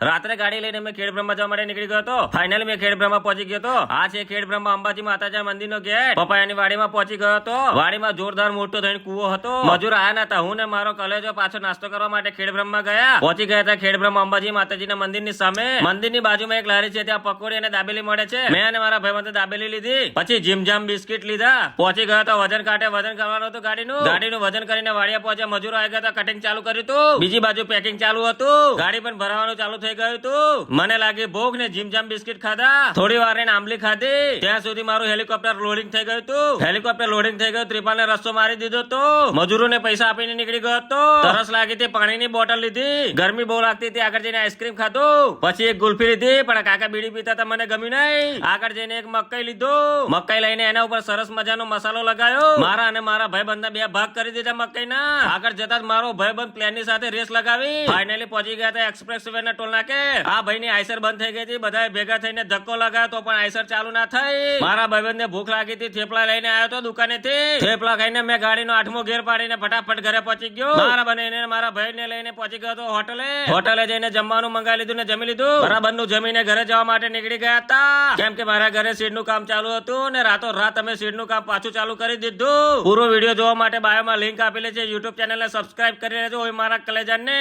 રાત્રે ગાડી લઈને મેં ખેડબ્રહ્મા જવા માટે નીકળી ગયો હતો. ફાઇનલી મેં ખેડબ્રહ્મા પહોંચી ગયો હતો. આ છે ખેડબ્રહ્મા અંબાજી માતાજી મંદિરનો ગેટ. પપાયાની વાડીમાં પહોંચી ગયો હતો. વાડીમાં જોરદાર મોટો થઈને કૂવો હતો. મજૂર આયા નતા. હું ને મારો કલેજો પાછો નાસ્તો કરવા માટે ખેડબ્રહ્મા ગયા. પહોંચી ગયા હતા ખેડબ્રહ્મા અંબાજી માતાજીના મંદિરની સામે. મંદિરની બાજુમાં એક લારી છે, ત્યાં પકોડી અને દાબેલી મળે છે. મેં અને મારા ભાઈબંધે દાબેલી લીધી. પછી જીમજામ બિસ્કિટ લીધા. પહોંચી ગયો તો વજન કાંટે વજન કરવાનું હતું ગાડીનું વજન કરીને વાડિયા પહોંચ્યા. મજૂરો આવી ગયા હતા. કટિંગ ચાલુ કર્યું હતું. બીજી બાજુ પેકિંગ ચાલુ હતું. ગાડી પણ ભરાવાનું ચાલુ થઈ ગયું હતું. મને લાગી ભૂખ ને જીમજામ બિસ્કિટ ખાધા. થોડી વાર એને આંબલી ખાધી. ત્યાં સુધી મારું હેલિકોપ્ટર લોડિંગ થઈ ગયું હતું. હેલિકોપ્ટર લોડિંગ થઈ ગયું. ત્રિપાલ ને રસ્તો મારી દીધો તો. મજૂરોને પૈસા આપીને નીકળી ગયો હતો. તરસ લાગી હતી, પાણીની બોટલ લીધી. ગરમી બહુ લાગતી હતી, આગળ જઈને આઈસ્ક્રીમ ખાધું. પછી એક ગુલ્ફી લીધી, પણ કાકા બીડી પીતા હતા, મને ગમી નહીં. આગળ જઈને એક મકાઈ લીધો. મકાઈ લઈને એના ઉપર સરસ મજાનો મસાલો લગાવ્યો. મારા અને મારા ભાઈબંધના બે ભાગ કરી દીધા મકાઈના. આગળ જતા જ મારો ભાઈબંધ પ્લેનની સાથે રેસ લગાવી. ફાઇનલી પહોંચી ગયા હતા એક્સપ્રેસ વે ના ટોલ નાકે. આ ભાઈની આઈસર બંધ થઈ ગઈ હતી. બધાએ ભેગા થઈને ધક્કો લગાવ્યો તો પણ આઈસર ચાલુ ના થઈ. મારા ભાઈબંધને ભૂખ લાગી હતી, થેપલા લઈને આવ્યો તો દુકાનેથી. થેપલા ખાઈને મેં ગાડીનો 8મો ગેર પાડીને ફટાફટ ઘરે પહોંચી ગયો. મારા બને મારા ભાઈને લઈને પહોંચી ગયો તો હોટલે જઈને જમવાનું મંગાવી લીધું ને જમી લીધું. બરાબરનું જમીને ઘરે જવા માટે નીકળી ગયા હતા. કેમ કે મારા ઘરે સીડનું કામ ચાલુ હતું ને રાતો રાત અમે સીડનું કામ પાછું ચાલુ કરી દીધું. પૂરો વિડીયો જોવા માટે બાયોમાં લિંક આપેલી છે. યુટ્યુબ ચેનલને સબસ્ક્રાઇબ કરી લેજો. મારા કલેજાને